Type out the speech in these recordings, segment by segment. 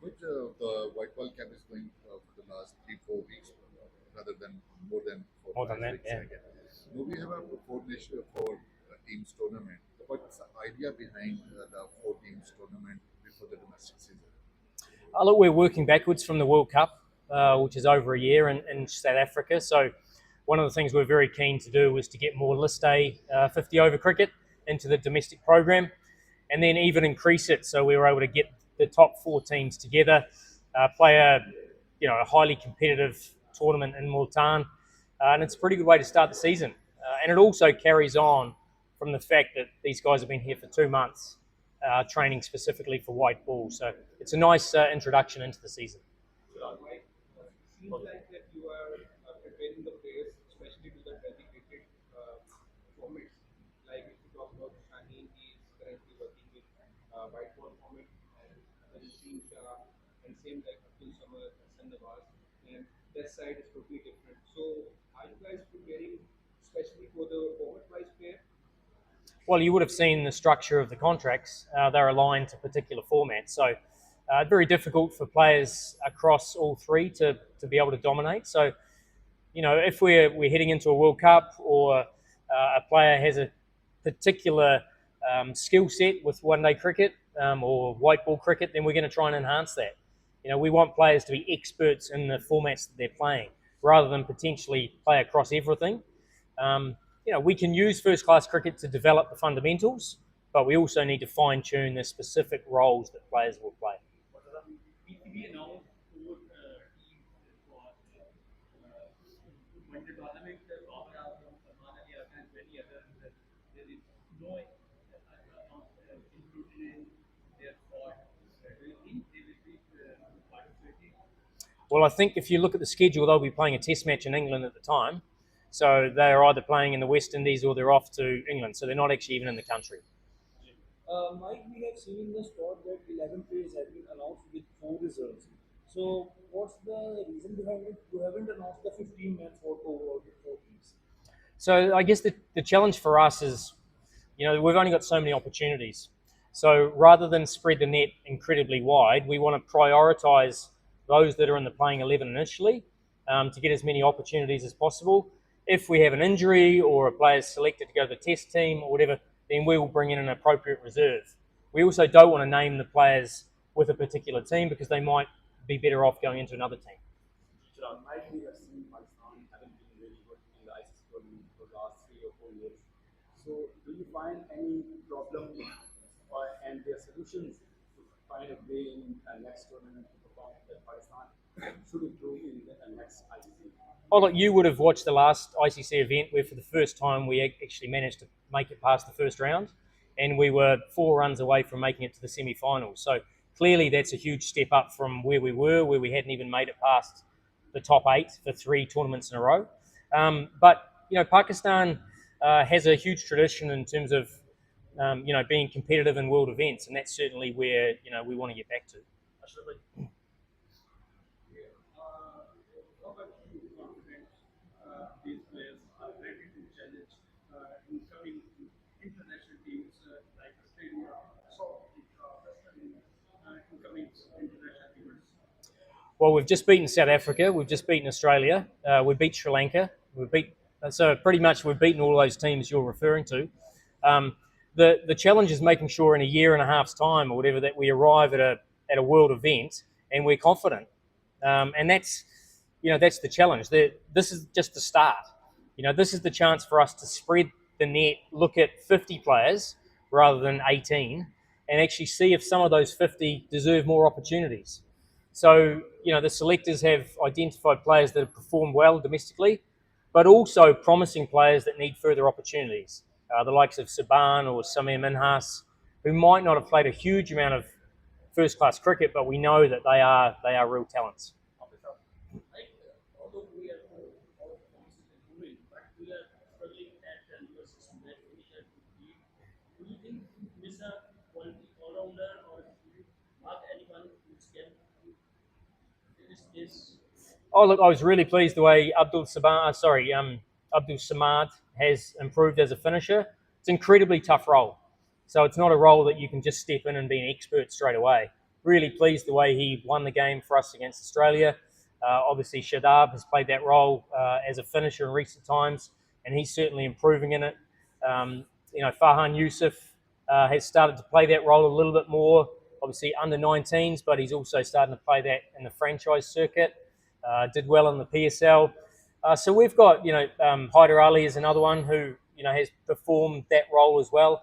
Which the white ball camp is going for the last 3 4 weeks, rather than more than four More than five that, weeks. yeah. I guess. Now we have a four teams tournament. What's the idea behind the four teams tournament before the domestic season? Look, we're working backwards from the World Cup, which is over a year in South Africa. So one of the things we're very keen to do was to get more List A 50 over cricket into the domestic program, and then even increase it so we were able to get the top four teams together, play a highly competitive tournament in Multan, and it's a pretty good way to start the season. And it also carries on from the fact that these guys have been here for 2 months, training specifically for white ball. So it's a nice introduction into the season. Mike, seems like that you are preparing the players, especially to the dedicated formats. Like if you talk about Shaheen, he is currently working with white ball format, and then Naseem Shah, and same like Abdul Samad, Hassan Nawaz, and that side is totally different. So are you guys preparing especially for the format-wise player? Well, you would have seen the structure of the contracts. They're aligned to particular formats. So very difficult for players across all three to be able to dominate. So, if we're heading into a World Cup, or a player has a particular skill set with one-day cricket, or white ball cricket, then we're going to try and enhance that. We want players to be experts in the formats that they're playing, rather than potentially play across everything. We can use first class cricket to develop the fundamentals, but we also need to fine tune the specific roles that players will play. PCB announced four teams for Winter Tournament. Robert Azam, Salman Ali Hasan, and many others. There is no inclusion in their squad. Do you think they will be participating? Well, I think if you look at the schedule, they'll be playing a test match in England at the time. So they're either playing in the West Indies or they're off to England. So they're not actually even in the country. Mike, we have seen in the spot that 11 players have been announced with four reserves. So, what's the reason behind it? You haven't announced the 15 men for overall with four teams. So I guess the challenge for us is, we've only got so many opportunities. So rather than spread the net incredibly wide, we want to prioritise those that are in the playing 11 initially, to get as many opportunities as possible. If we have an injury or a player is selected to go to the test team or whatever, then we will bring in an appropriate reserve. We also don't want to name the players with a particular team because they might be better off going into another team. Mike, we have seen Pakistan haven't been really good in the ICC tournament for the last 3 or 4 years. So, do you find any problem and their solutions to find a way in next tournament to perform that Pakistan should improve in the next ICC? Oh, look, you would have watched the last ICC event where for the first time we actually managed to make it past the first round, and we were 4 runs away from making it to the semi-finals. So clearly that's a huge step up from where we were, where we hadn't even made it past the top 8 for 3 tournaments in a row. But Pakistan has a huge tradition in terms of being competitive in world events, and that's certainly where we want to get back to. How about you, confident these players are ready to challenge incoming international teams like Australia, incoming international teams? Well, we've just beaten South Africa. We've just beaten Australia. We beat Sri Lanka. So pretty much we've beaten all those teams you're referring to. The challenge is making sure in a year and a half's time or whatever that we arrive at a world event and we're confident. And that's the challenge. This is just the start. This is the chance for us to spread the net, look at 50 players rather than 18, and actually see if some of those 50 deserve more opportunities. So, the selectors have identified players that have performed well domestically, but also promising players that need further opportunities. The likes of Saban or Samir Minhas, who might not have played a huge amount of first-class cricket, but we know that they are real talents. Like, although we are all improving, but we are struggling at your system that we have to beat. Do you think you miss a quality all-rounder, or do you mark anyone who can finish this? Oh, look, I was really pleased the way Abdul Samad has improved as a finisher. It's an incredibly tough role. So it's not a role that you can just step in and be an expert straight away. really pleased the way he won the game for us against Australia. Obviously, Shadab has played that role as a finisher in recent times, and he's certainly improving in it. Farhan Youssef has started to play that role a little bit more, obviously under 19s, but he's also starting to play that in the franchise circuit. Did well in the PSL. So we've got, Hyder Ali is another one who, has performed that role as well,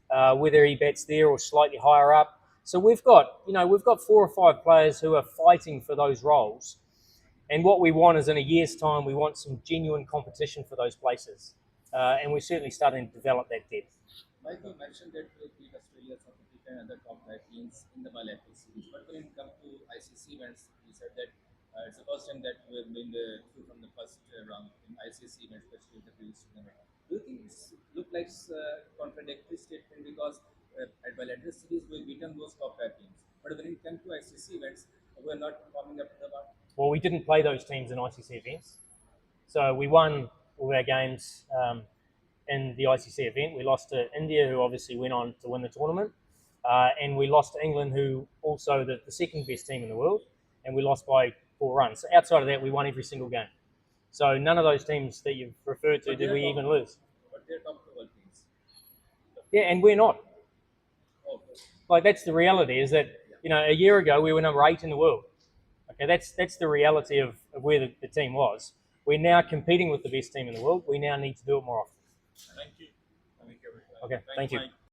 whether he bats there or slightly higher up. So we've got 4 or 5 players who are fighting for those roles. And what we want is in a year's time, we want some genuine competition for those places. And we're certainly starting to develop that depth. Mike, you mentioned that we beat Australia, South Africa, and other top 5 teams in the bilateral series. But when it comes to ICC events, you said that it's the first time that we have been through from the first round in ICC events, especially the previous tournament. Do you think this look like contradictory statement because at bilateral series we've beaten those top 5 teams, but when it comes to ICC events, we're not performing up to the mark? Well, we didn't play those teams in ICC events, so we won all our games in the ICC event. We lost to India, who obviously went on to win the tournament, and we lost to England, who also the second best team in the world, and we lost by 4 runs. So outside of that, we won every single game. So none of those teams that you've referred to did we even lose. But they're top level teams. Yeah, and we're not. Like, that's the reality, is that, a year ago we were number 8 in the world. Okay, that's the reality of where the team was. We're now competing with the best team in the world. We now need to do it more often. Thank you. Okay, thank you.